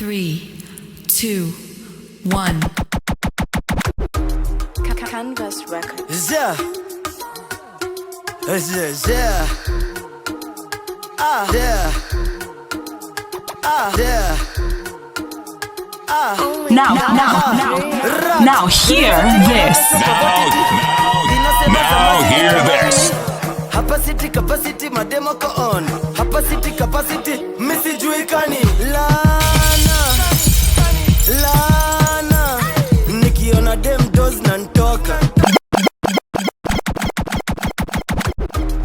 3, 2, 1. Canvas Records. Yeah. Yeah. Yeah. Yeah. Now hear this. Now hear this. Capacity, mademo ko on. Capacity, missy juikani. Lana. Nikiona dem does nantoka.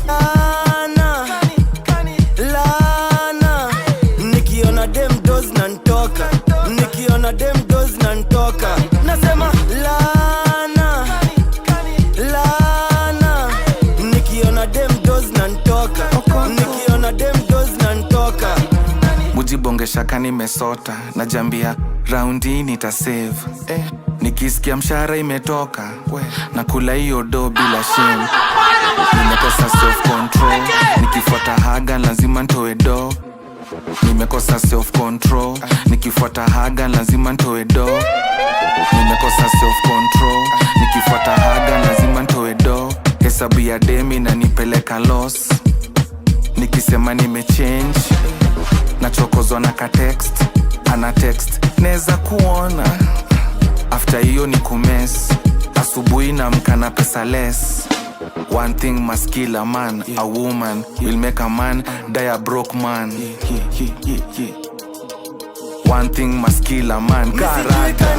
Lana. Nikiona dem does nantoka. Nikiona dem does nantoka. Nasema Lana. Nikiona dem does nantoka. Nikiona dem does nantoka. Mujibongesha kani mesota najambia raundi nitasave nikisikia mshahara imetoka na kula hiyo do bila shame. Nimekosa self control, nikifuata haga lazima ntoe do. Nimekosa self control, nikifuata haga lazima ntoe do. Nimekosa self control, nikifuata haga lazima ntoe do. Hesabu ya demi na nipeleka loss. Nikisema nimechange nachokozwa na ka text, ana text neza kuona. After hiyo ni kumes, asubuhi na mkana pesa less. One thing must kill a man, a woman will make a man die a broke man. One thing must kill a man, karata.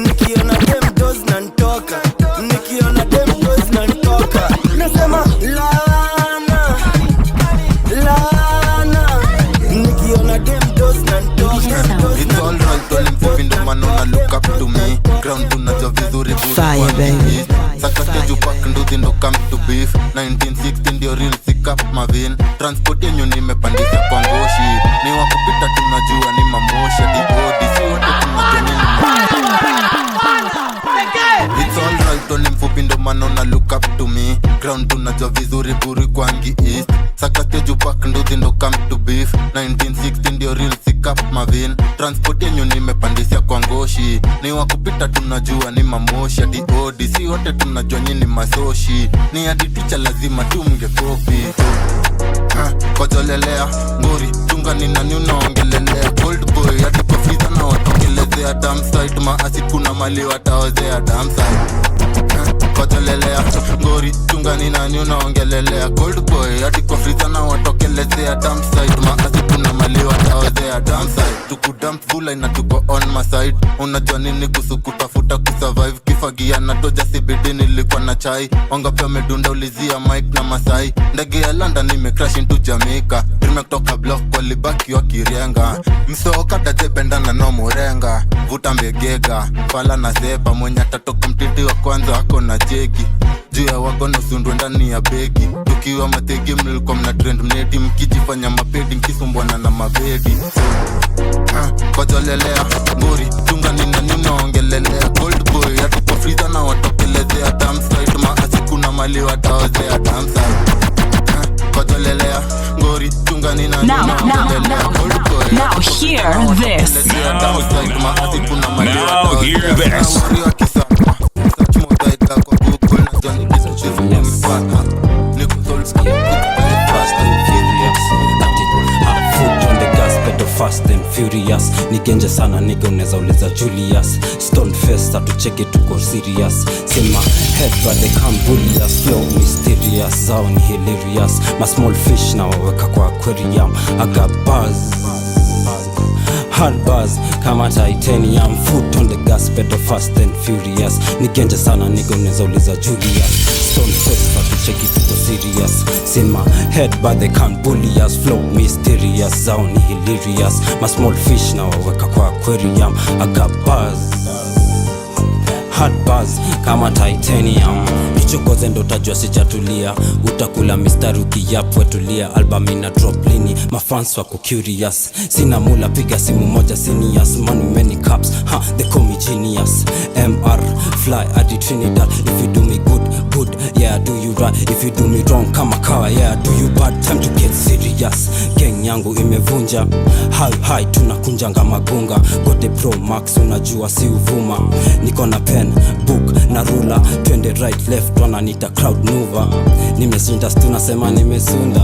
Nikiona dem does nantoka. Nikiona dem does nantoka. Nasema Lana. Nikiona dem does nantoka. It's all right, all mfupi ndo manona look up to me. Ground tunajua vizuri Fire baby. Saka stage upak nduzi ndo come to beef. 1960 ndio real sick up mavin. Transport yenyu nimepandisha kwa ngoshi. Ni wakupita tunajua ni mamosha. D.O.D. si wote tunajua nini. It's all right, all mfupi ndo manona look up to me. Ground tunajua vizuri buri kwangi east. Saka stage upak nduzi ndo come to beef. 1960 ndio real sick up mavin. Transport yenyu nimepandisha kwa ngoshi. Ni wakupita tunajua ni mamosha. D.O.D. si wote tunajua nyini masoshi. Ni hadi ticha lazima tumge kopi. Kojolelea ngori tunga ni nani unaongelelea. Cold boy hadi kwa freezer na watokelezea damn site. Maasi kuna mali wataozea damn site. Kojolelea ngori tunga ni nani unaongelelea. Cold boy hadi kwa freezer na watokelezea damn site. Maasi kuna mali wataozea damn site. Tukudamp vula ina tuko on my side. Unajua nini kusu kutafuta kusurvive. Kifagia na toja CBD nilikuwa na chai. Wangapi wamedunda ulizia mic na Masai. Ndege ya London nimecrash into Jamaica. Dream kutoka block kwa libaki wa Kirienga. Msooka tajependana no murenga. Vuta mbegega fala na zepa. Mwenye tatoka mtiti wa kwanza wako na jeki. Juu ya wako nusundwe ndani ya begi. Tukiwa mategi mlikuwa mna trend mneti. Mkijifanya mapedi mkisumbwana na mabedi. Kojolelea ngori tunga ni nani unaongelelea. Cold boy hadi kwa freezer na watokelezea damn site. Maasi kuna mali wataozea damn site. Kojolelea ngori tunga ni nani unaongelelea. Cold boy Now hear this. Now hear this. Fast and furious nigenje sana nige uneza uliza Julius Stone face atucheke tuko serious sema head but they can't bully us flow mysterious zao ni hilarious my small fish na waweka kwa aquarium I got buzz hard buzz kama titanium foot on the gas pedal fast and furious nigenje sana nige uneza uliza Julius Stone face atucheke tuko serious sema head but they can't bully us flow mysterious zao ni hilarious my small fish na waweka kwa aquarium I got buzz hard buzz kama titanium nichokoze ndo tajua sijatulia utakula mistari ukiyapwe tulia album ina drop lini mafans wako curious sina mula piga simu moja seniors money many cups they call me genius MR fly at the Trinidad if you do me good good, yeah, do you right. If you do me wrong kama kawa, yeah, do you bad. Time to get serious. Gang yangu imevunja, high tunakunjanga magunga. Gote Pro Max unajua si uvuma. Niko na pen, book na ruler. Twende right left wananita crowd mover. Nimeshinda tunasema nimesunda.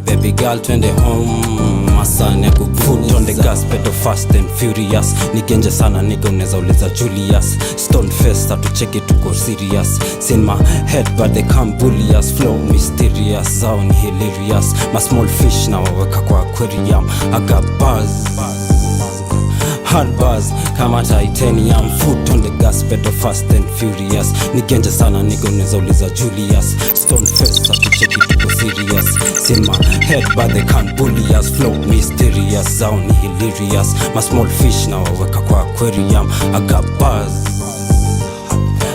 Baby girl twende home, masane foot on the gas, pedal fast and furious. Nigenje sana nigga uneza uliza Julius. Stone face atucheke tuko serious. In my head but they can't bully us. Flow mysterious, zao ni hilarious. My small fish na waweka kwa aquarium. I got buzz, hard buzz kama titanium. Foot on the gas, pedal fast and furious. Nigenje sana nigga uneza uliza Julius. Stone face atucheke tuko serious. In my head but they can't bully us. Flow mysterious, zao ni hilarious. My small fish na waweka kwa aquarium. I got buzz,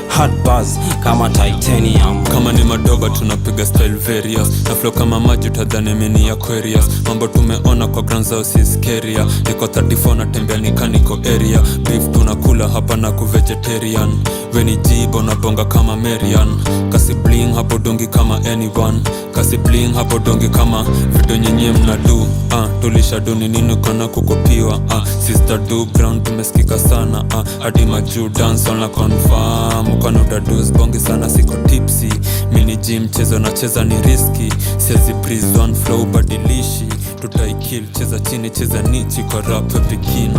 hard buzz kama titanium. Kama ni madogo tunapiga style various. Na flow kama maji utadhani mini Aquarius. Mambo tumeona kwa ground zao si scaria. Niko 34 natembea niko area. Beef tunakula hapa na ku-vegetarian. Weni jibo na bonga kama Marian. Kasi bling hapo dongi kama anyone. Kasi bling hapo dongi kama video nyenye mnadu. Tulisha duni nini kana kukopiwa. Sister do ground tumesikika sana. Hadi maju dance on la confirm. Ukana udaduz bongi sana siko tipsy. Mini gym chezo na cheza ni risky. Siezi breeze one flow badilishi. Tutaikill cheza chini cheza nichi kwa rap begin.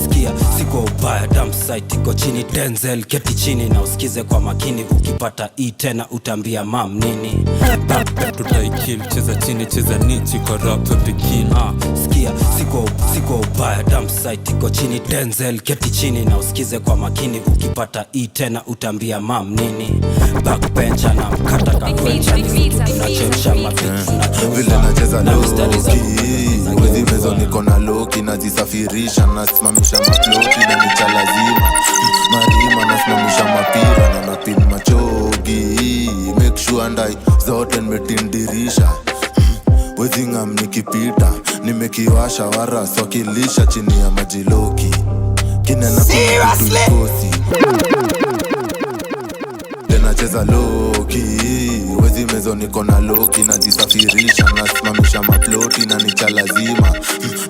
Skia siko ubaya dump site iko chini. Denzel keti chini na usikize kwa makini. Ukipata tena utambia mam nini. Tutaikill cheza chini cheza nichi kwa rap begin. Skia siko ubaya dump site iko chini. Denzel keti chini na usikize kwa makini. Ukipata tena utambia mam nini. Backbencher na mkata kakwencha. Tunachemsha mapiti vile nacheza loki. Wezi mezo niko na loki. Nazisafirisha nasimamisha maploti na nicha lazima. Marima nasimamisha mapira na napin machogi. Make sure ndai zote nimetindirisha. Wezi ngam nikipita nimekiwasha wara swakilisha chini ya majiloki. Kinena kuna kutukosi nacheza loki. Wezi mezo niko na loki. Najisafirisha nasimamisha maploti na nicha lazima.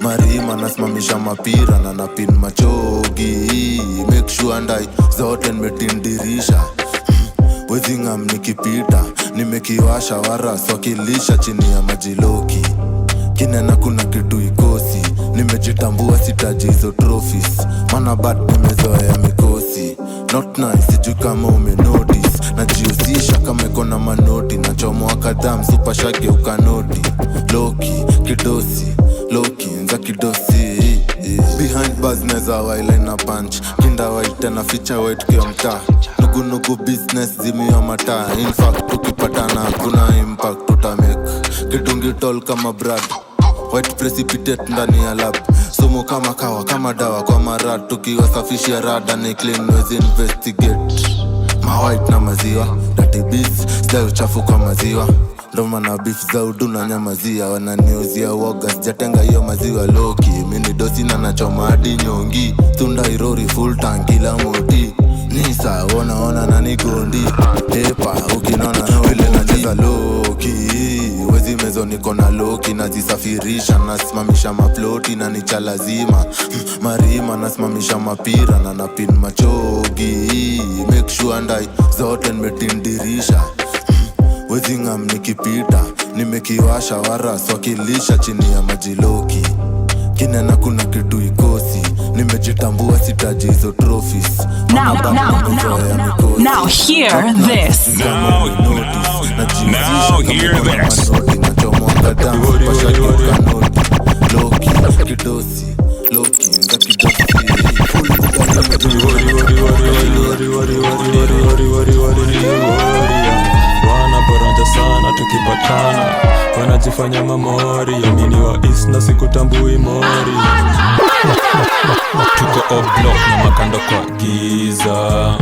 Marima nasimamisha mapira na napin machogi. Make sure ndai zote nimetindirisha. Wezi ngam nikipita nimekiwasha wara swakilisha chini ya majiloki. Kinena kuna kitu ikosi. Nimejitambua sitaji hizo trophies. Mana bad nimezoea mikosi. Not nice sijui kama umenotice. Najiusisha kama ikona manoti. Nachomoa kadam super shake ukanoti. Loki kidosi Loki nza kidosi. Behind bars neza waile na punch. Kinda white na feature white kia mta. Nugu business zimi ya mata. In fact tukipatana kuna impact tutamake. Kidungi tall kama brad. White precipitate ndani ya lab. Sumu kama kawa kama dawa kwa marat. Tukiwasafishia rada ni clean wezi investigate. Ma white na maziwa dirty beats style uchafu kwa maziwa. Ndoma na beef za udu na nyamazia. Wananiuzia woga sijatenga hiyo maziwa loki. Mini dosi na nachoma hadi nyongi. Tunda irori full tank kila moti. Nisa ona na nigondi. Tepa ukinona vile nacheza loki. Wezi mezo niko na loki. Nazisafirisha nasimamisha maploti na nicha lazima. Marima nasimamisha mapira na napin machogi. Make sure ndai zote nimetindirisha. Wezi ngam nikipita nimekiwasha wara swakilisha chini ya majiloki. Kinena kuna kitu ikosi. Nimejitambua sitaji hizo trophies. Now hear this. Now hear this. Loki kidosi Loki nza kidosi. Wanaporanja sana tukipatana. Wanajifanya mamori. Yamini wa east na sikutambui mori. Tuko off block na makando kwa giza.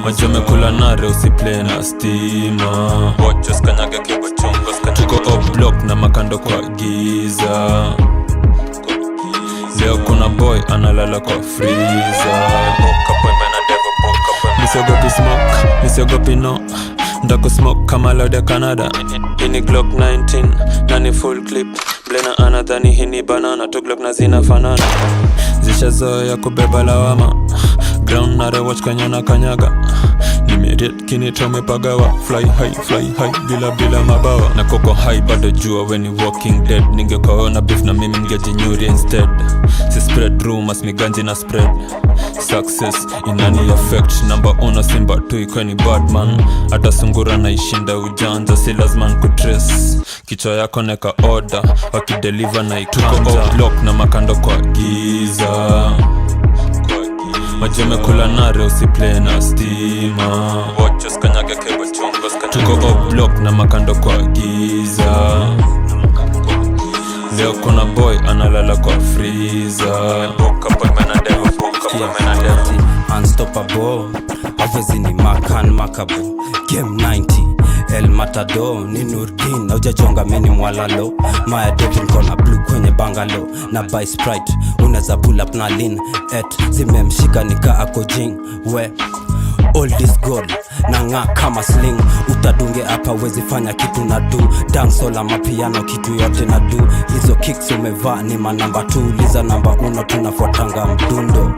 Majome kula nare usiple na stima. Watchos kanyage kibo chungo. Tuko off block na makando kwa giza. Leo kuna boy analala kwa freezer. misiogopi smoke, misiogopi no. Ndaku smoke kama Lode Canada. Hini Glock 19, nani full clip. Blena anadhani hini banana, tu Glock na zina fanana. Zishazoea kubeba lawama, ground nare watch kanyona kanyaga. Nimeriet kinito mepagawa, fly high, bila mabawa. Na koko high bado jua when you walking dead. Ningekaona beef na mimi ningejinyuri instead. Si spread rumors, miganji na spread. Success inani affect, number una simba tu ikweni badman. Hata sungura na ishinda ujanja, si lazima kutrace. Kichwa yako neka order, wakideliver na ikanja. Tuko block na makando kwa giza. Majeme kula nare usiplay na stima. Watches kanyage kebo chungos kanyage. Tuko up block na makando kwa giza. Leo kuna boy analala kwa freezer. Boka boy menadevo, boka boy menadevo. Unstoppable, obviously ni makan makabo. Game 90, El Matador, ni Nurdin. Na ujajonga meni mwalalo. Maya Devin kona blue kwenye bangalo. Na buy Sprite, uneza pull up na lean. Zime mshika nika ako jing. We all this gold na nga kama sling. Utadunge hapa wezi fanya kitu na do. Dancehall mapiano kitu yote na do. Hizo kicks umevaa ni manamba 2. Liza namba 1 tunafuatanga mdundo.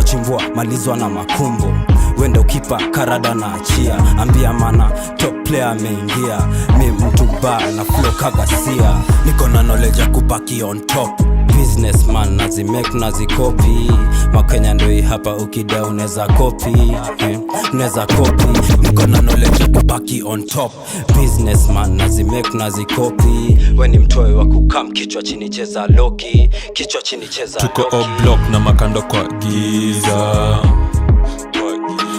Chimbwa malizwa na makumbo. Wenda ukipa karada na achia. Ambia mana top player ameingia. Mi mtu ba na flow kagasia. Niko na knowledge ya kubaki on top. Businessman nazimake nazikopi. Makenya ndoi hapa ukida uneza copy. Uneza copy. Niko na knowledge ya kubaki on top. Businessman nazimake nazikopi. Weni mtoe wa kukam kichwa chini cheza Loki. Kichwa chini cheza Loki. Tuko up block na makando kwa giza.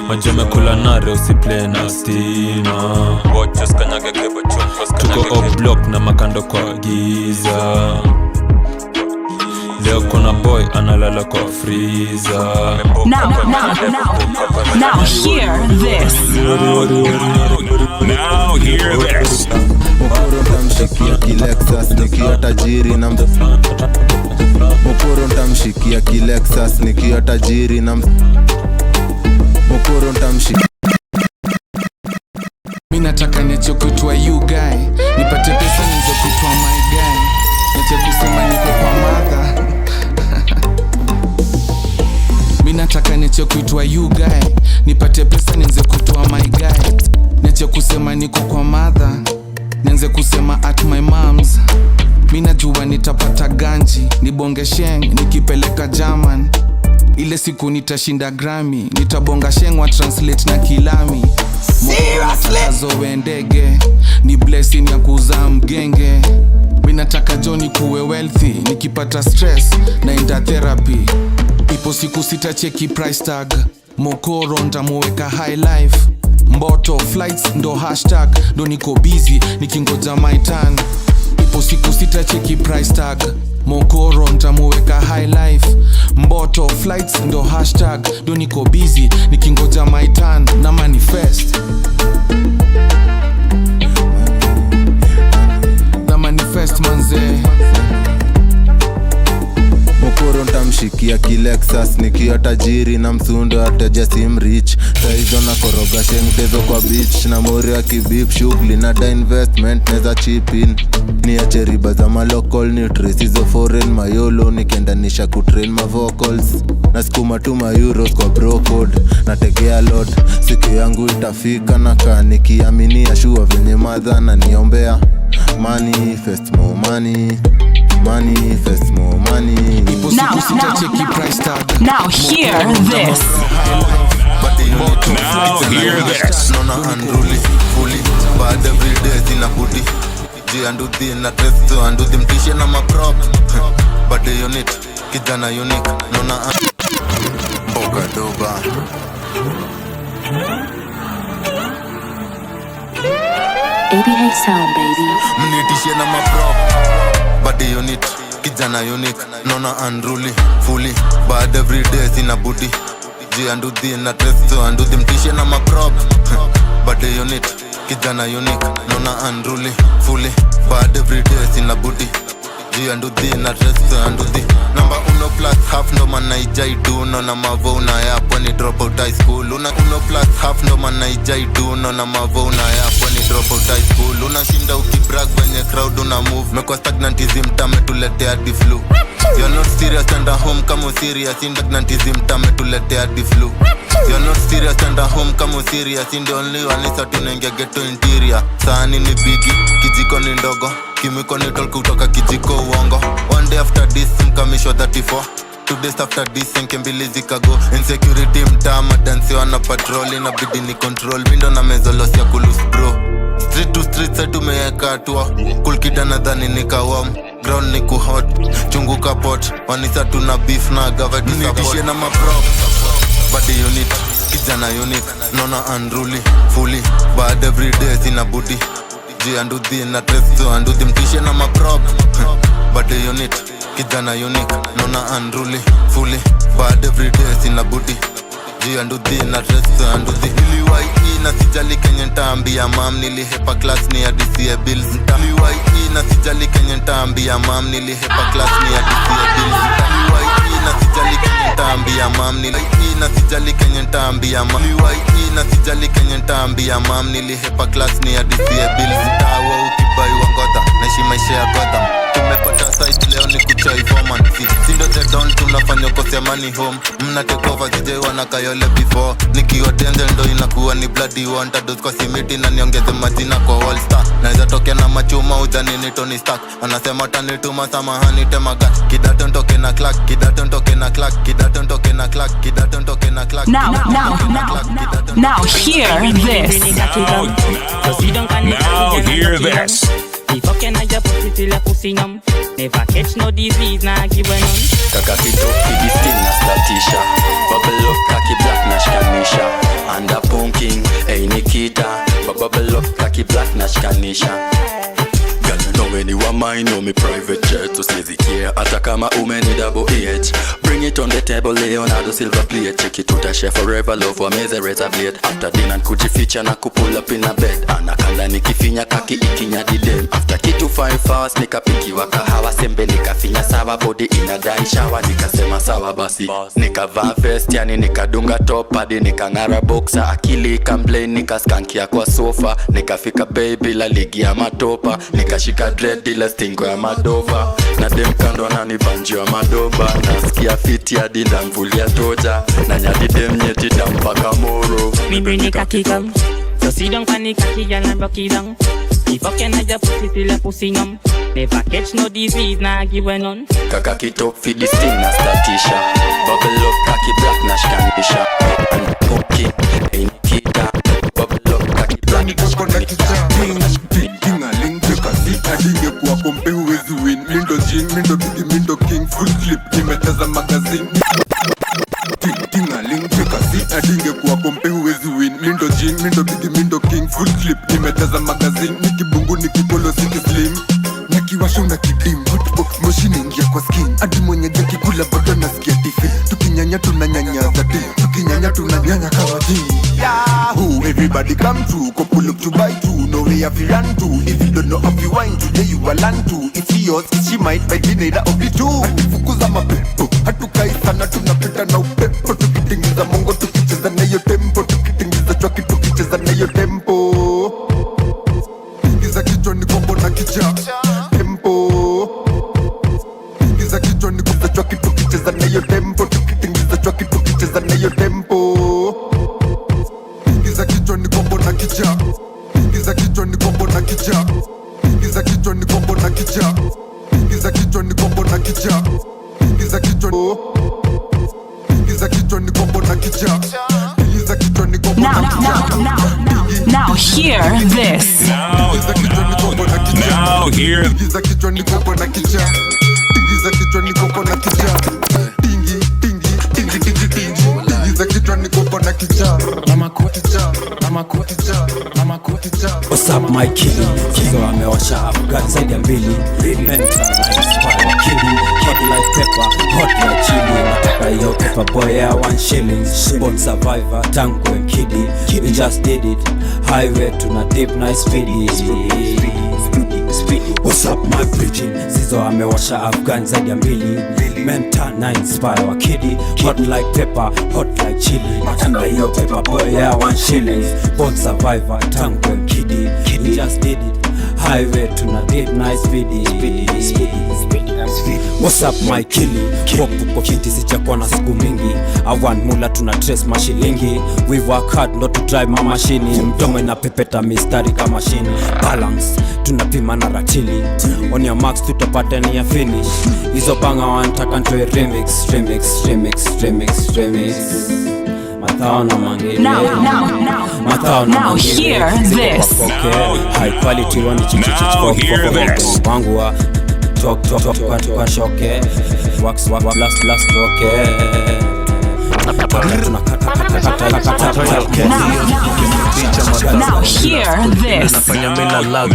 Majeme kula nare usiplay na stima. Watches kanyage kebo chungos kanyage. Tuko up block na makando kwa giza. Leo kuna boy analala kwa freezer. Now hear this. Now hear this. Mokoro ntamshikia Kilexus nikiwa tajiri na Mokoro ntamshikia Kilexus nikiwa tajiri na Mokoro ntamshikia. Mimi nataka nicho kuitwa you guy. Nipate pesa nizo kuitwa my guy. Nicho kusema niko kwa mother. Mimi nataka nicho kuitwa you guy. Nipate pesa nizo kuitwa my guy. Nicho kusema niko kwa mother. Nianze kusema at my mom's. Mimi najua nitapata ganji, nibonge sheng nikipeleka German. Ile siku nitashinda Grammy, nitabonga sheng wa translate na kilami. Mokoro wendege, ni blessing ya kuzaa mgenge. Mimi nataka Johnny kuwe wealthy, nikipata stress naenda therapy. Ipo siku sitacheki price tag, Mokoro ntamuweka high life. Mboto flights ndo hashtag, ndo niko busy nikingoja my turn. Ipo siku sitacheki price tag, Mokoro ntamuweka high life. Mboto flights ndo hashtag, ndo niko busy nikingoja my turn na manifest. Na manifest manze. Mokoro ntamshikia Kilexus nikiwa tajiri na msundo hataja sim rich. Saizo na koroga shengtezo kwa beach na mori ya kibip shughuli na da investment neza chip in. Niache riba za ma local nutrients hizo foreign mayolo nikendanisha kutrain ma vocals. Naskuma tu ma euros kwa bro code nategea lot. Siku yangu itafika na nikiaminia shua venye madha na niombea. Manifest more money. Manifest more money. Now hear this. Now hear this. Nona unruly, fully. Bad every day zina booty. Ji anduthi na testo anduthi mtishe na maprop. Bad unit, kijana unique. Nona Boga doba. ABA sound, baby. Mnitishe na maprop. Bad unit, kijana unique. Nona unruly, fully. Bad every day zina booty. Ji anduthi na testo anduthi mtishe na maprop. Bad unit, kijana unique. Nona unruly, fully. Bad every day zina booty. G and do the na rest and do the number uno plus half ndo maana ijaiduno na mavo unayapo ni drop out high school. Una uno plus half ndo maana ijaiduno na mavo unayapo ni drop out high school. Unashinda ukibrag venye crowd una move. Mekwa stagnantism tame tuletea di flu. You're not serious and a home kama serious. Stagnantism tame tuletea di flu. You're not serious and a home kama serious. In the only one is atunenge ghetto interior. Sahani ni bigi, kijiko ni ndogo. Kimiko ni tol kutoka kijiko uongo. One day after this mkamisho 34. 2 days after this nkembili zikago. Insecurity mtama dansi wana patrol. Inabidi ni control mindo na mezolos ya kulus bro. Street to street setu meyeka atua. Kulkida nadhani nikawam. Ground ni kuhot, chungu kapot. Wanisa tuna beef na gaveti support. Nitishie na maprop body unit, kijana unique. Nona unruly, fully bad every day sina booty. G and do the na tresto and do the mtishie na maprop body unit, kijana unique. Nona unruly, fully bad every day sina booty. G and do the na tresto and do the niliwai na sijali kenye ntaambia mam. Nilihepa class ni ya DCA bills. Niliwai na sijali kenye ntaambia mam. Nilihepa class ni ya DCA bills. Niliwai na sijali kenye ntaambia mam. Niliwai na sijali kenye ntaambia mam. Niliwai na sijali kenye ntaambia mam. Nilihepa class ni ya DCA bills. Tawa ukibai wangoda naishi maisha ya Gotham. Tumepata site leo ni kuchai foreman. Sindo the down tunafanya kose money home. Mna take over sijai wana kayole before. Nikiwa tenze ndo inakuwa ni bloody wanted. Dos kwa simiti na niongeze majina kwa all star. Naeza tokea na machuma udhani ni Tony Stark. Anasema tanituma samahani temaga. Kidato ntoke na Clark, kidato ntoke na Clark, kidato ntoke na Clark, kidato ntoke na Clark. Now hear this. Now hear this. If I can I just put it till I pussy numb. Never catch no disease, nah give a none. Kaka kitok kidistin na statisha. Bubble up kaki black na shikanisha. Anda punking, hey Nikita. Bubble up kaki black na shikanisha. Girl, you know when you are mine, know me private jet. To seize care, ata kama umeni double H. Bring it on the table, Leonardo silver plate. Check it out, a chef forever, love wa meze razor blade. After dinner, kujificha na kupull up in a bed. Anakanda nikifinya kaki ikinya didem. After kitu 5 hours, nikapikiwa kahawa. Sembe nikafinya sawa, body ina dry shower. Nikasema sawa basi, nikavaa vest, yani nikadunga top hadi nikangara boxer. Akili ikamblame, nikaskankia kwa sofa. Nikafika baby la ligi ya matopa. Nikashika dread ila stingo ya madova. Na dem kando nani banjo ya madoba. Nasikia fiti hadi ndamvulia toja. Na nyadi dem nyeti dampaka moro. Mimi nikakikam. So sit down panic girl and rock it down. If I can I just put it till I pussy numb. Never catch no disease, nah give a none. Kaka kitop fi this thing na statisha. Bubble up kaki black na shikanisha. And poking, hey Nikita. Bubble up kaki black na shikanisha. Adinge kuwa kompe huwezi win. Mindo jing, mindo bigi, mindo king. Full clip, nimeteza magazine. Tingaling, chekasi. Adinge kuwa kompe huwezi win. Mindo jing, mindo bigi, mindo king. Full clip, nimeteza magazine. Nikibungu, nikipolo, siki slim. Nikiwasha unakidim. Hotbox, moshini ingia kwa skin. Adi mwenye jaki kula bado nasikia tifi. Tukinyanya tunanyanya zati. Tukinyanya tunanyanya kama jing. Yahoo, everybody come through. Couple look to buy through. No way if you run to. If you don't know how you wine today you will learn to. If she yours, if she might by the neither of the two. Hatufukuza mapepo, hatukai sana tunapita na upepo. Tukitingiza mongo tukicheza na hiyo tempo. Tukitingiza chwaki tukicheza na hiyo tempo. Ingiza kichwa ni kombo na kicha tempo. Ingiza kichwa ni kuza chwaki tukicheza na hiyo tempo. Tukitingiza chwaki tukicheza na hiyo tempo. Ingiza kichwa ni kombo na kicha. Ingiza kichwa ni kombo na kicha. Ingiza kichwa ni kombo na kicha. Ingiza kichwa ni kombo na kicha. Ingiza kichwa. Ingiza kichwa ni kombo na kicha. Ingiza kichwa ni kombo na kicha. Now hear this. Now hear. Ingiza kichwa ni kombo na kicha. Ingiza kichwa ni kombo na kicha. Tingi tingi tingi tingi tingi. Ingiza kichwa ni kombo na kicha. Mama koticha, mama koticha, mama koticha. What's up my kitty? Kizo amewasha Afghan zaidi ya mbili. Mental like spy kitty. Hot like pepper, hot like chili. Nataka yo pepper boy I want shillings. Born survivor, tango and kiddie. We just did it. Highway to na deep nice speedy. What's up my preaching? Benzo amewasha Afghan zaidi ya mbili. Mentor na inspire wa kidi. Hot like pepper, hot like chili. Matanga hiyo pepper boy, yeah, 1 shillings. Born survivor, tank well kidi. We just did it. Highway tuna did nice speedy. What's up my killy? Popu kwa fiti sichakwa na siku mingi. Awan mula tuna trace mashilingi. We work hard not to drive my machine. Mdomo inapepeta mistari kama machine. Balance tunapima na ratili. On your marks tutapata ni ya finish. Hizo banga wanataka ntoe remix. Now hear this. High quality one wangu wa toka shoke wax last roke. Now hear this. Nafanya mina lag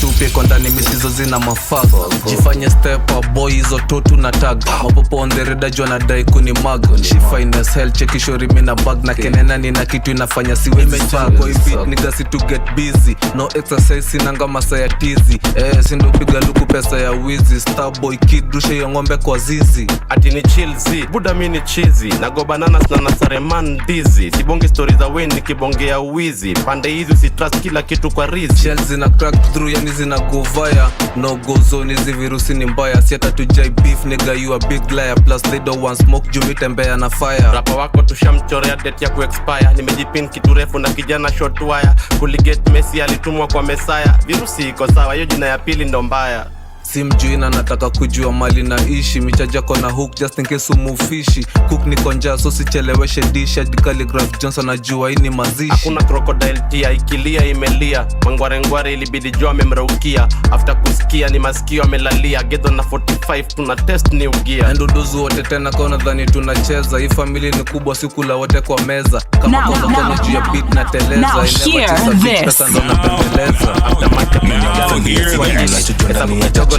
tupe kondani misizo zina mafaka. Jifanye step up boy hizo totu na tag. Mapopo on the radar jua nadai kuni mag. She fine as hell cheki shori mina bag. Na kenena nina kitu inafanya siwe mechag. Kwa beat nigga si to get busy. No exercise sinanga masa ya tizi. Sindo piga luku pesa ya wizi. Starboy kid rushe ya ngombe kwa zizi. Ati ni chillzi, buda mini cheesy. Nago bananas na nasareman dizzy. Sibongi stories za weni nikibongea uwizi. Pande hizi si trust kila kitu kwa rizi. Shells zina crack through yani zina go via. No go zone hizi virusi ni mbaya. Siata tujai beef nigga you a big liar. Plus they don't want smoke jumi tembea na fire. Rapa wako tushamchorea date ya kuexpire. Nimejipin kitu refu na kijana short wire. Kuliget Messi alitumwa kwa Mesaya. Virusi iko sawa, hiyo jina ya pili ndo mbaya. Simjui na nataka kujua mali na ishi. Michaja kona hook just in case umufishi. Cook ni konja so sicheleweshe dish. Hadi Calligraph Johnson najua hii ni mazishi. Hakuna crocodile tia, ikilia imelia. Mangware ilibidi jua memraukia. After kusikia ni masikio amelalia. Gedo na 45 tuna test new gear. Nduduzu wote tena kaona dhani tunacheza. Hii family ni kubwa sikula wote kwa meza. Kama kono kono juu ya beat na teleza. Now hear this. Pesa ndo napendeleza.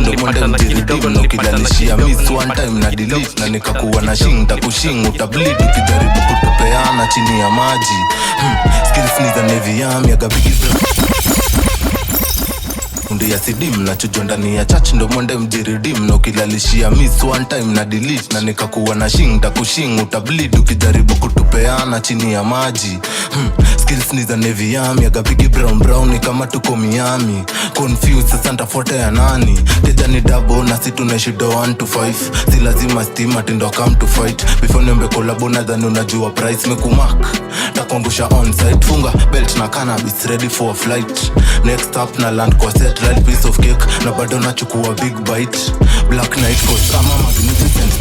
Ndomonde mjiridim na ukilalishia miss one time na delete. Na nikakuwa na shing takushing utableed. Ukijaribu kutupeana chini ya maji. Skills ni za Navy Yam ya Gabigi Unde ya sidim na chujo ndani ya church. Ndomonde mjiridim na ukilalishia miss one time na delete. Na nikakuwa na shing takushing utableed. Ukijaribu kutupeana chini ya maji. Skills ni za Navy Yam ya Gabigi brown ni kama tuko Miami. Confused sasa ntafuata ya nani. Teja ni double na si tunashido 1 to 5. Si lazima steam atindo come to fight. Before niombe collabo nadhani unajua price mekumark. Takuangusha on site. Funga belt na cannabis ready for a flight. Next up na land kwa set right piece of cake. Na bado nachukua big bite. Black night cause I'm a magnificent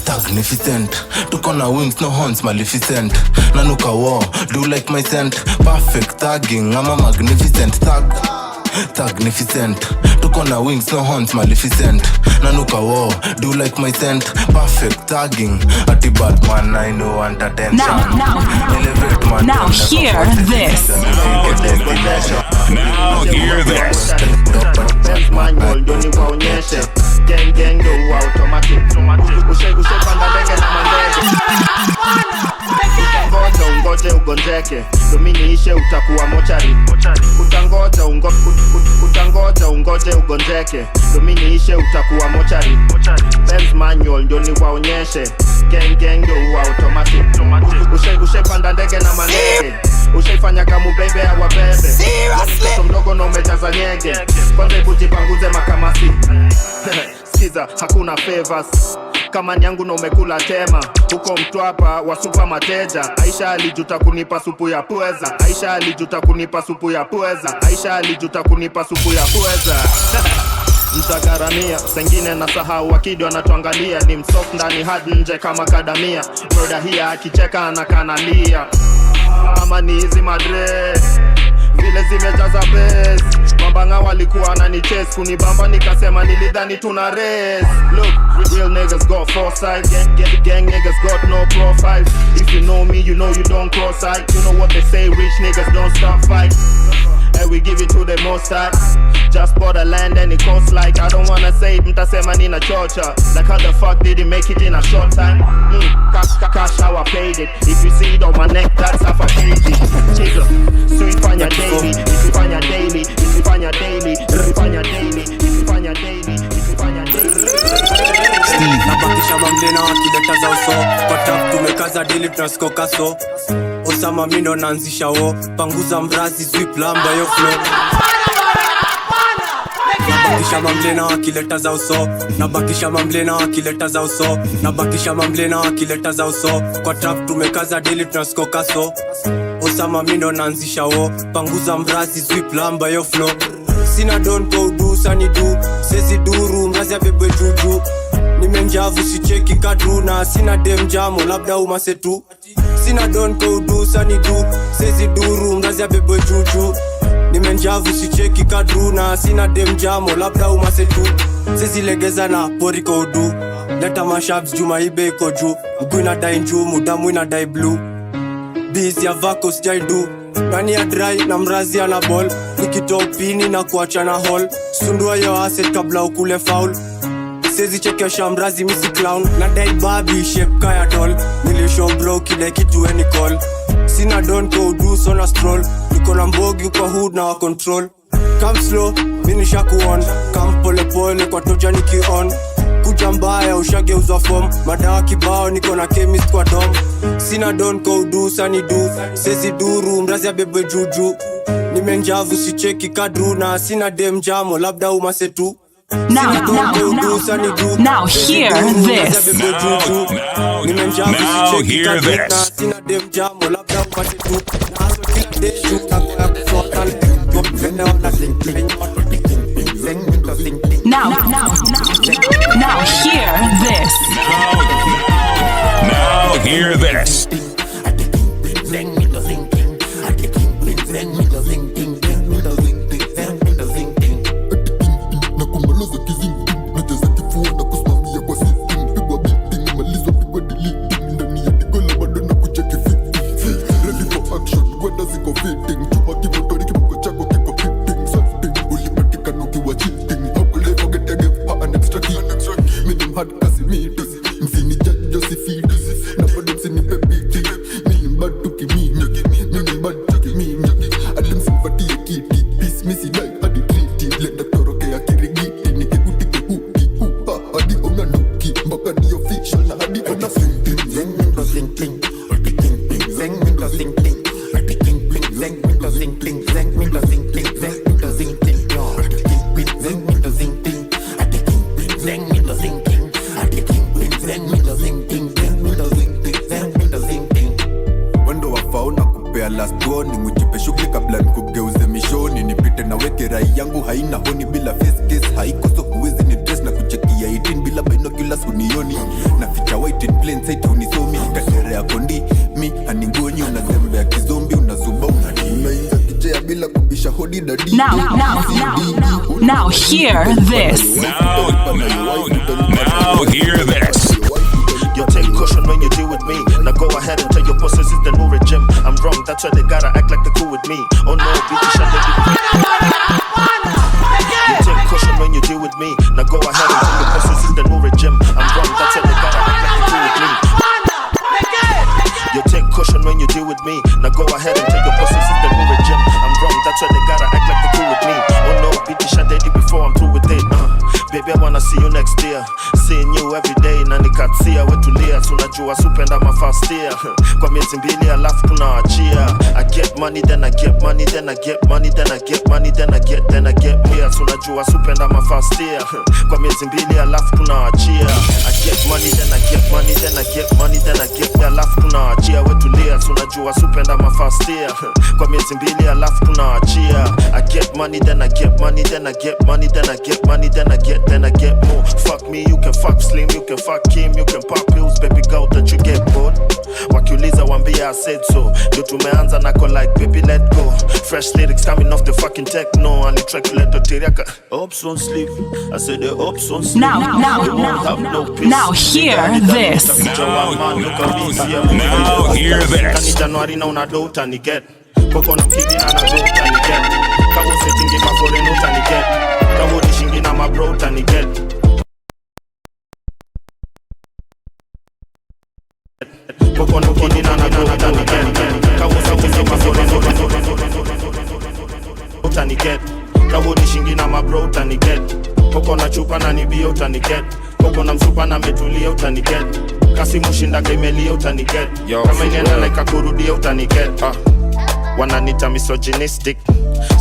Magnificent, tuko na wings no horns maleficent. Nanuka war, do like my scent. Perfect tagging, I'm a magnificent Magnificent, tuko na wings no horns maleficent. Nanuka war, do like my scent. Perfect tagging, ati Batman I know want attention. Elevate man, now hear this. Now hear this. Manual doni waonyeshe. Gang do automatic. Ushe panda ndege na mandege. Utangoja ugonjeke. Domini ishe utakuwa mochari. Utangoja ugonjeke. Domini ishe utakuwa mochari. Benz manual doni waonyeshe. Gang do automatic. Ushe panda ndege na mandege. Ushaifanya kamu baby awa bebe. Mtoto mdogo na umejaza nyege. Kwanza hebu jipanguze makamasi. Skiza hakuna favors. Kama nyangu na umekula tema. Huko Mtwapa wa super mateja. Aisha alijuta kunipa supu ya pweza. Mtagaramia, sengine na sahau wakidi wanatuangalia. Ni msoft ndani hadi nje kama kadamia. Broda hia akicheka anakanalia. Ama ni hizi madre vile zimejaza base. Mambanga walikuwa na ni chase. Kunibamba nikasema nilidhani tuna race. Look, real niggas got foresight. Gang niggas got no profile. If you know me, you know you don't cross sight. You know what they say, rich niggas don't stop fight. And we give it to the most high. Just bought a land and it costs like, I don't wanna say it, mtasema nina chocha. Like how the fuck did he make it in a short time? Cash how I paid it. If you see it on my neck, that's half a kg. So if you find your daily, tumekaza daily tunaskoka so Osama mindo naanzisha wo panguza mrazi sweep lamba yo flow Nabakisha mamlena wakileta za uso Nabakisha mamlena wakileta za uso Nabakisha mamlena wakileta za uso Kwa trap tumekaza daily tunaskoka so Osama mindo naanzisha wo panguza mrazi sweep lamba yo flow Sina don kwa udu sani du Sezi duru mrazi ya bebe juju Nimenjavu si cheki kadru na sina dem jamo labda umase tu Sina don kwa udu sani du Sezi duru mrazi ya bebe juju Nimenjavu si cheki kadru na sina dem jamo labda umase tu Sezi legeza na pori kwa udu Leta mashabs juma ibe iko juu Mguu inadai njumu damu inadai blue Biz ya vako sijaidu Nani ya dry na mrazi ya na ball Nikitoa upini na kuacha na hall Sundua yo asset kabla ukule foul Sezi chekesha mrazi misi clown Nadai babi shape kaya tall Nilishow bro kile kitu any call Sina don kwa udu so na stroll Niko na mbogi kwa hood na wa control Come slow, minisha kuon Come pole pole kwa toja niki on Kuja mbaya ushageuzwa form Madawa kibao niko na chemist kwa dom Sina don kwa udu sani du Sezi duru mrazi ya bebe juju Nimenjavu si cheki kadru na sina dem jamo labda umase tu Now hear this. Now hear this. Now hear this. Now hear this. Now hear this. Now hear this. You take caution when you deal with me. Now go ahead and tell your bosses it's the new regime. I'm wrong, that's why they gotta act like they're cool with me. Oh no, bitch, shut the You take caution when you deal with me. Now go ahead and tell your bosses it's the new regime. I'm wrong, that's why they gotta act like they're cool with me. You take caution when you deal with me. Now go ahead and tell your bosses it's the new regime. I'm wrong, that's why they gotta act like they're cool with me. Oh no, bitch, shut the before I'm through with it. Baby, I wanna see you next year. Seeing you every day na nikatia wetulia tunajua supenda my first year. Kwa miezi mbili alafu tunaachia. I get money then I get money then I get money then I get money then I get me. Tunajua supenda my first year. Kwa miezi mbili alafu tunaachia. I get money then I get money then I get money then I get me alafu tunaachia wetulia tunajua supenda my first year. Kwa miezi mbili alafu tunaachia. I get money then I get money then I get money then I get money then I get more. Fuck me, you can fuck Slim, you can fuck Kim, you can pop pills, baby girl, don't you get bored? Wakiuliza wambia I said so. Ndio tumeanza nako like baby let go. Fresh lyrics coming off the fucking techno. And the track let the tiriaka. Oops won't sleep. I said the oops won't sleep. Now hear this. Now hear this. Kani Januari na unado utaniget. Koko na mkidi na nado utaniget. Kawo setting ma foreign utaniget. Kawo dishingi na ma bro utaniget. Koko na mkidi na nado utaniget. Kawo setting ma foreign utaniget. Kawo dishingi na ma bro utaniget. Koko na chupa na nibia utaniget. Koko na msupa na metulia utaniget. kasi mushindaga imelia utaniget kama inenda like kurudia utaniget wananita misogynistic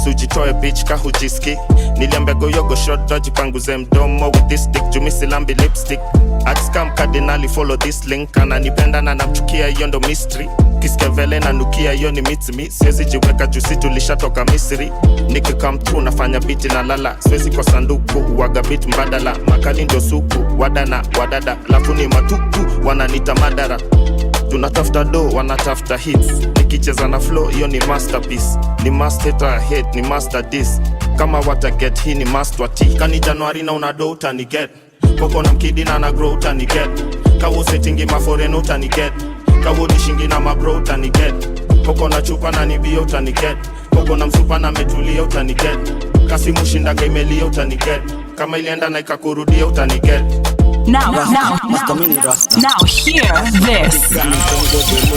sujitoe bitch kahujiski niliambia goyogo short dodge panguze mdomo with this dick jumisilambi lipstick atskam cardinali follow this link ananipenda na namchukia hiyo ndo mystery kiskevele na nukia hiyo ni mitsimi siwezi jiweka jusi tulishatoka Misri niki come through nafanya biti na lala siwezi kwa sanduku uwaga bit mbadala makali ndio suku wadana wadada lafu ni matuku wananita madara tunatafuta do wanatafuta hits nikicheza na flow hiyo ni masterpiece ni master hit ni master diss kama wataget hii ni master T kani Januari na unado utaniget koko na mkidi na na grow utaniget kawo settingi maforeno utaniget kawo nishingi na mabro utaniget koko na chupa na nibio utaniget koko na msupa na metulia utaniget kasi mushindaga imelia utaniget kama ilienda na ikakurudia utaniget Now hear this. Now hear this.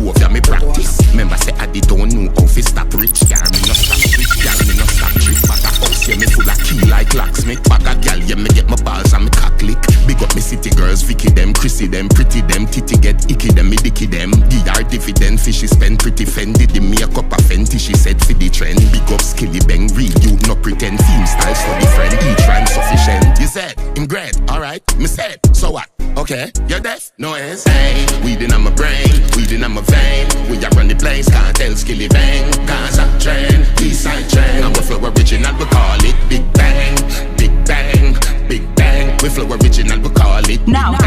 Remember say I don't know how to stop rich girl. Me no stop rich girl, me no stop trip. But a house yeah me full of key like locksmith. Bag a girl yeah me get my balls and me cock lick. Big up me city girls, Vicky them, Chrissy them, pretty them, titty get icky them, me dicky them. Give her dividend, fishy spend pretty fendi. The makeup a fenty, she said for the trend. Big up skilly bang real, you no pretend. Theme style so different, each rhyme sufficient. You said I'm great, alright. Me said so what? Okay, you're deaf, no ass. Hey, weeding on my brain, weeding on my vein. We are run the place, can't tell skilly bang. Gaza train, east side train. And we flow original, we call it Big Bang, Big Bang, Big Bang. We flow original, we call it Now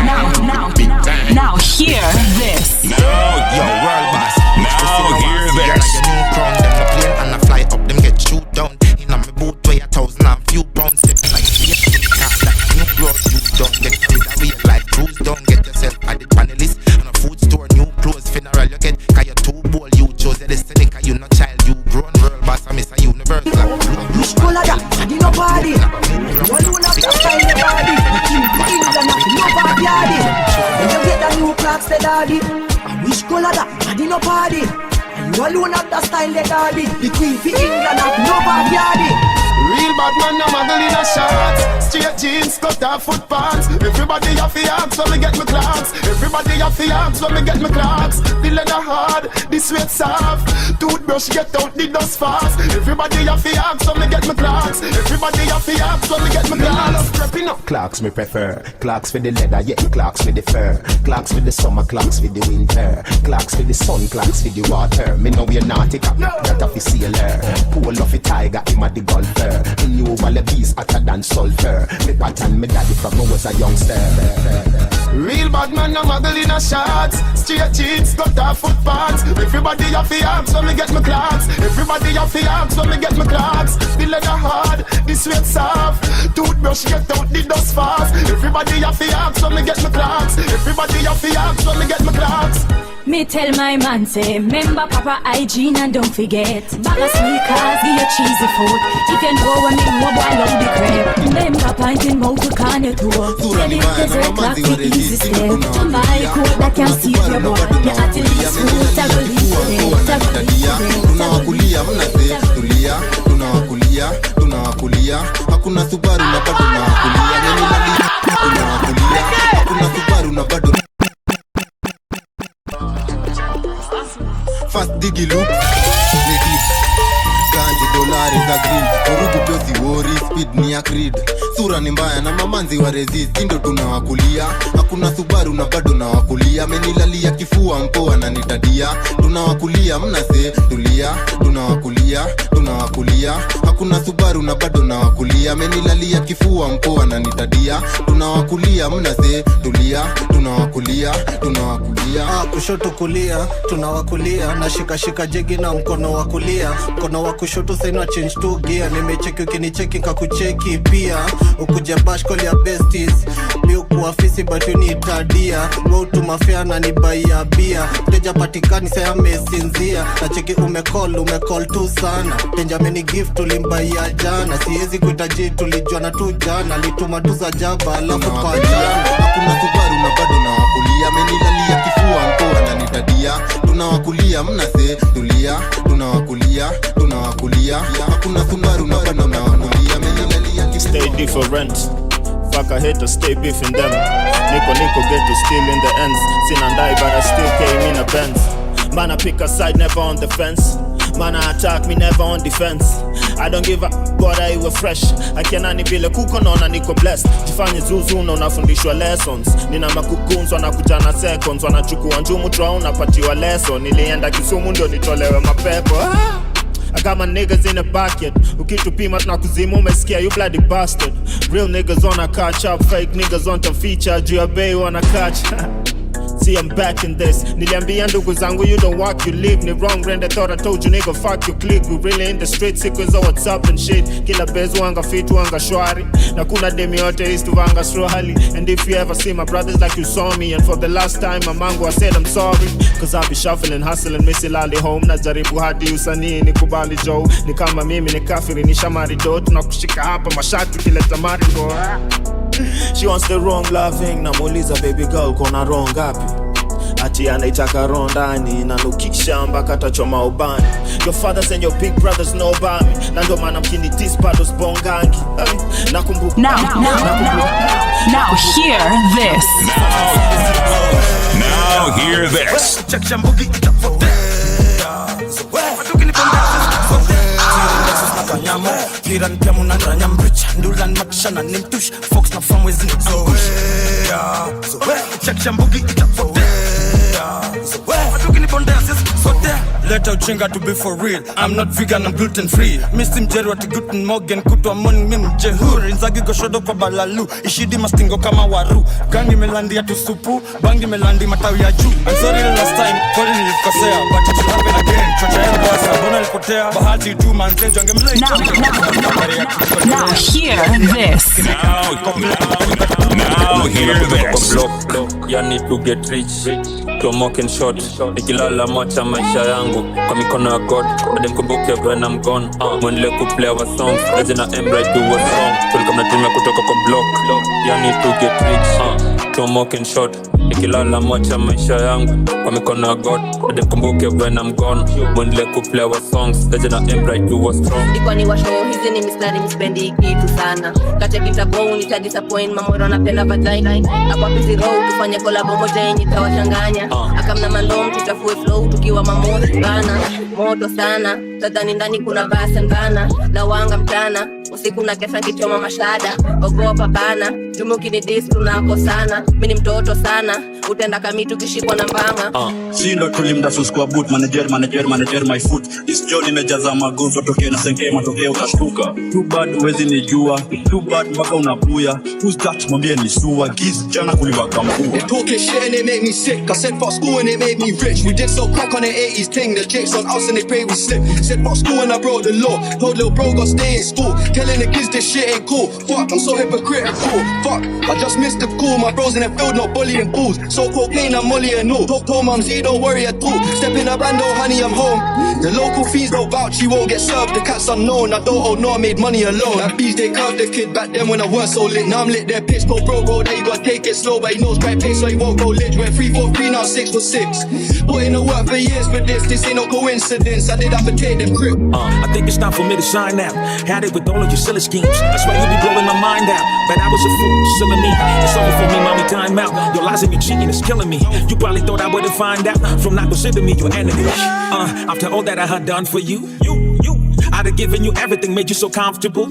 Big Bang. Now hear this. Now, yo, world boss. Now hear this. Your new crown, them a plane and a fly up, them get shoot down. In a me boot weigh 1,000 and few pounds. Step like that new growth, you don't get rid of real like cruise. Don't get yourself at the panelist. On a food store, new clothes, funeral you get. Cause you're too bold, you chose the destiny. Cause you no child, you grown world boss. I miss a universal. Which color that? I no party. One you not just find the body. England no backyard. When you get the new clocks, the daddy. Which color that? I no party. You alone have the style, the daddy. The queen for England no backyard. Real bad man, no muggle in a shorts. Straight jeans, cut off foot pants. Everybody have the arms when me get my clocks. Everybody have the arms when me get my clocks. The leather hard, the sweat soft. Toothbrush get out the dust fast. Everybody have the arms when me get my clocks. Everybody have the arms when me get my clocks. Prepping up. Clocks me prefer. Clocks for the leather, yeah. Clocks for the fur. Clocks for the summer, clocks for the winter. Clocks for the sun, clocks for the water. Me know we're naughty, that of the sailor. Pull off a tiger, him a the golfer. Me knew all the bees hotter than sulfur. Me pattern me daddy from I was a youngster. Real bad man, no muggle in a shorts. Straight jeans, cut off foot pants. Everybody have the arms when me get my clocks. Everybody have the arms when me get my clocks. The leather hard, the sweat soft. Toothbrush get out the dust fast. Everybody have the arms when me get my clocks. Everybody have the arms when me get my clocks. Me tell my man say, remember Papa hygiene and don't forget. Bag of sneakers, give you cheesy food. If you know when me know boy love the crepe. Remember pinting mouth to can you tour. Tell it desert clock the easy step. To my code that can see your boy. You have to leave school, tackle this Tunawakulia mnase, tulia, tunawakulia, tunawakulia. Hakuna Subaru na bado tunawakulia. Neni lali, tunawakulia. Hakuna Subaru na bado. Fast digi loop, ladies. Ganji dolari za green. Urugu piosi wori, speed ni ya creed. Sura ni mbaya na mamanzi wa resist. Indo tunawakulia. Hakuna Subaru na bado nawakulia. Menilalia kifua mpoa na nitadia. Tunawakulia mnase, tulia. Tunawakulia, tunawakulia. Hakuna Subaru na bado nawakulia. Menilalia kifua mpoa na nitadia. Tunawakulia mnase, tulia. Tunawakulia, tunawakulia. Kushoto kulia, tunawakulia. Na shika jegi na mkono wa kulia. Mkono wa kushoto saina change to gear. Nimecheki ukinicheki kakucheki pia. Ukuja bash call ya besties. Mi ukuwa fisi but you need tadia. Go to mafia na nibaia bia. Teja patikani saya mesinzia. Na cheki umecall tu sana. Tenja meni gift tulimbaia jana. Siezi kuitaji tulijuana tu jana. Lituma tu za jaba alafu kwa jana. Hakuna Subaru na bado nawakulia. amenilalia kifua mpo ananitadia. Tunawakulia mnase tulia, tunawakulia hakuna Subaru na tunawakulia amenilalia kifua. Stay different, fuck a hater, stay beefing them. Nico get to steal in the ends. Sin and die but I still came in a Benz. Man I pick a side, never on the fence. Man I attack me, never on defense. I don't give up, but I was fresh. I can't vile kuko naona niko blessed. Jifanye zuzu na unafundishwa lessons. Nina makukunzwa na kujana seconds. Wanachukua njumu trao unapatiwa lesson. Nilienda Kisumu ndio nitolewe mapepo. I got my niggas in the bucket. Ukitupima tunakuzima umesikia, you bloody bastard. Real niggas wanna catch up, fake niggas want to feature. Juu ya bay wanna catch. See I'm back in this. Niliambia ndugu zangu you don't walk, you live. Ni wrong friend, I thought I told you nigga fuck you click. We really in the street sequence of what's up and shit. Kila bezu wanga fit wanga shwari. Na kuna demi yote is to wanga strohali. And if you ever see my brothers like you saw me, and for the last time my mango I said I'm sorry. Cause I be shuffling, hustling, misilali home. Na jaribu hadi usanii ni kubali Joe. Ni kama mimi ni kafiri ni shamari do. Tunakushika hapa mashati kile tamari go. She wants the wrong loving. Namuuliza baby girl kona wrong gapi. Ati anaitaka rondani. Nanukisha mpaka tachoma ubani. Your fathers and your big brothers know about me. Na ndo maana mkini dispados bongangi. Nakumbuka. Now hear this. Now hear this. Check shambugi itapotea. Viran pia munandra nyambricha. Ndulan makishana nimtush. Fox na famwe zini angush. Check shambugi itapotea. Leta uchenga to be for real. I'm not vegan, I'm gluten free. Missy mjeru wati Guten Morgen. Kutwa moni mimi mjehuri. Nzagi goshodo kwa balalu. Ishidi mastingo kama waru. Gangi melandi ya tusupu. Bangi melandi matawi ya juu. I'm sorry the last time, kweli nilikosea. But it will happen again. Chocha ya mbasa, bona nilipotea. Bahati tu manze, jange mlei. Now hear this. Now hear this. Yani to get rich. Tomoken short. Nikilala macha maisha yangu kwa mikono ya God. Hadi mkumbuke when I'm gone. Mwenile kuplay our songs. Legend na Embright do what's wrong. Tulika mnatumia kutoka kwa block. Yani to get rich. Tomoken short. Nikilala macha maisha yangu kwa mikono ya God. Hadi mkumbuke when I'm gone. Mwenile kuplay our songs. Legend na Embright do what's wrong. Iko ni washo hizi ni mistari mispendi kitu sana. Kache kitabou nitadisappoint mamoro napenda vagina. Hapa busy road tufanye collab moja yenye tawachanganya. Akamna mandom tutafue flow tukiwa mamoto bana. Moto sana. Tadhani ndani kuna basa ngana. Na wanga mtana. Usiku na kesha kichoma mashada. Ogopa bana. Jumu kinidis tunako sana. Mini mtoto sana. Utenda kamitu kishikwa na mbanga. Sindo tulimda suskwa boot. Manager my foot. This journey mejaza magonzo. Toke na senke matoke utashtuka. Too bad uwezi nijua. Too bad mpaka unabuya. Who's that mwambie ni suwa. Giz jana kuliwa kampua. They talking shit and it made me sick. I said fuck school and it made me rich. We did so crack on the 80s thing. The jakes on us and they pray we slip. Said fuck school and I broke the law. Told little bro got stay in school. Telling the kids this shit ain't cool. Fuck, I'm so hypocritical. Fuck, I just missed the call. My bros in the field not bullying fools. So cocaine and molly and all. Told mum Z don't worry at all. Step in a bando, honey I'm home. The local fees don't vouch, you won't get served. The cat's unknown, I don't owe no, I made money alone. That bees they curved the kid back then when I weren't so lit. Now I'm lit, their piss go bro, there you gotta take it slow. But he knows right pace so he won't go lit. Went 3 4 3 now 6 for 6. Put in the work for years for this ain't no coincidence. I did have to take them grip. I think it's time for me to shine now. Had it with all of your silly schemes. That's why you be blowing my mind out. But I was a fool, silly me. It's over for me, mommy, time out. Your lies and your cheating is killing me. You probably thought I wouldn't find out from not considering me your enemy. After all that I had done for you, I'd have given you everything, made you so comfortable.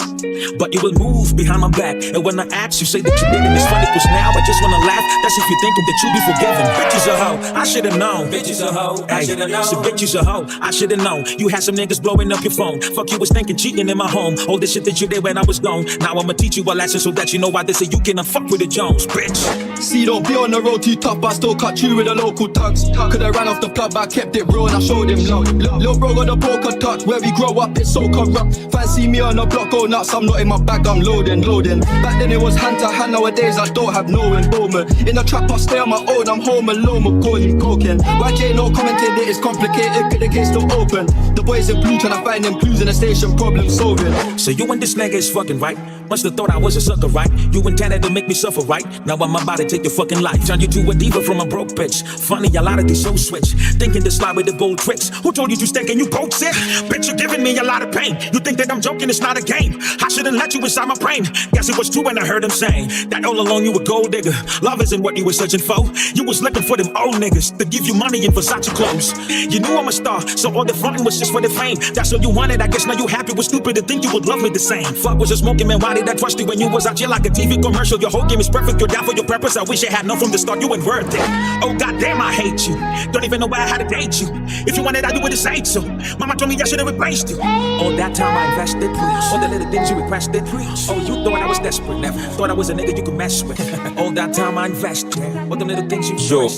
But you will move behind my back. And when I ask, you say that you did it. It's funny cause now I just wanna laugh. That's if you're thinking that you'll be forgiven. Bitches a hoe, I should've known. Bitches a hoe, I should've known. So bitches a hoe, I should've known. You had some niggas blowing up your phone. Fuck you was thinking cheating in my home. All this shit that you did when I was gone. Now I'ma teach you a lesson so that you know why they say you cannot fuck with the Jones, bitch. See, don't be on the road too tough, but I still cut you with the local thugs. Could've ran off the club, but I kept it real and I showed him love. Lil' bro got the poker touch, where we grow up it's so corrupt. Fancy me on a block, go nuts. I'm not in my bag, I'm loading. Back then it was hand to hand, nowadays I don't have no involvement. In the trap I stay on my own, I'm home alone, Macaulay Culkin. YK no commented it is complicated, get the case still open. The boys in blue trying to find them clues in the station, problem solving. So you and this nigga is fucking right. Must have thought I was a sucker, right? You intended to make me suffer, right? Now I'm about to take your fucking life. Turn you to a diva from a broke bitch. Funny, a lot of these so switch. Thinking to slide with the gold tricks. Who told you to stink and you broke sick? Bitch, you're giving me a lot of pain. You think that I'm joking, it's not a game. I shouldn't let you inside my brain. Guess it was true when I heard him saying that all along you were gold digger. Love isn't what you were searching for. You was looking for them old niggas to give you money in Versace clothes. You knew I'm a star, so all the fronting was just for the fame. That's all you wanted, I guess now you happy. Was stupid to think you would love me the same. Fuck was a smoking man, why did I trust you when you was out here like a TV commercial? Your whole game is perfect, you're down for your purpose. I wish I had known from the start you ain't worth it. Oh goddamn, I hate you. Don't even know why I had to date you. If you wanted, I do it the same so. Mama told me I should have replaced you. All that time I invested, all the little things you requested. Oh, you thought I was desperate, never thought I was a nigga you could mess with. All that time I invested, all the little things you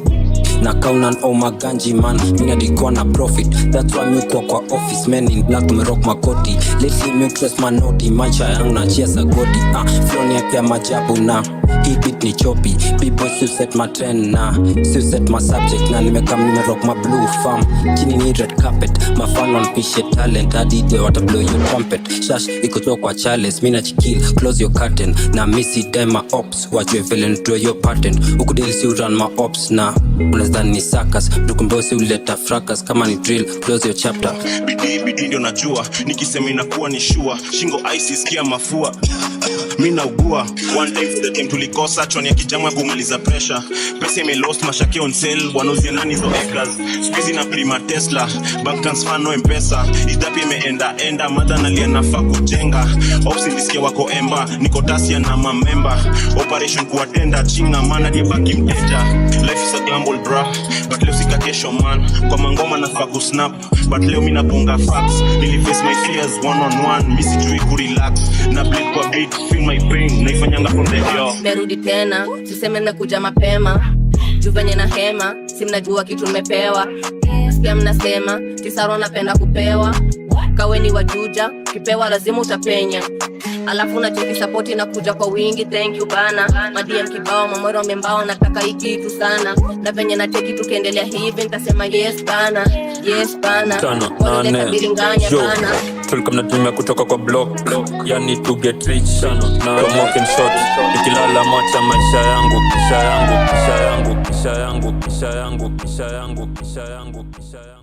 na kaunan o maganji man mina dikuwa na profit, that's why mikuwa kwa office men in black tumerock makoti. Lately me trust manoti, maisha yangu na chiesa godi. Floni yake ya majabu na hii beat ni choppy. B-boy still set my trend na still set my subject. Na nimekam nimerock my blue farm chini ni red carpet. My fan on pishe talent hadi they wata blow your trumpet. Shash iko kwa Charles mina chikill close your curtain. Na missy dema ops watch your villain draw your pattern. Ukudeli si run my ops na unazani ni sakas. Dukumbosi uleta fracas kama ni drill close your chapter. Bidii ndio najua nikisema inakuwa ni shua. Shingo ice sikia mafua. Mina ugua one time for the time tulikosa choni ya kijamu ya kumaliza pressure. Pesa ime lost mashake on sale wanauzia nani zo acres. Squeeze na prima Tesla bank transfer no M-Pesa. Idapi imeenda mada nalia nafaa kujenga. Ops nisikia wako emba niko tasia na mamemba. Operation kuatenda chinga mana die baki mteja. Life is a gamble bra but leo sika kesho man. Kwa mangoma nafaa kusnap but leo mina bonga facts. Niliface my fears one on one misi jui kurelax. Na bleed kwa beat feel my pain naifanyanga from the yo. Merudi tena siseme nakuja mapema juvenye na hema si mnajua kitu nimepewa. Sikia mnasema tisaro napenda kupewa. Kaweni wajuja kipewa lazima utapenya. Alafu na cheki support inakuja kwa wingi, thank you bana. Madiem kibao mamoro membao nataka hiki tu sana. Na venye na cheki tukiendelea hivi nitasema yes bana. Yes bana. Kwa nini biringanya bana? Tulikuwa mnatumia kutoka kwa block yani to get rich sana na smoking shot ikilala macha maisha yangu kisha yangu kisha yangu kisha yangu kisha yangu kisha yangu kisha yangu kisha yangu.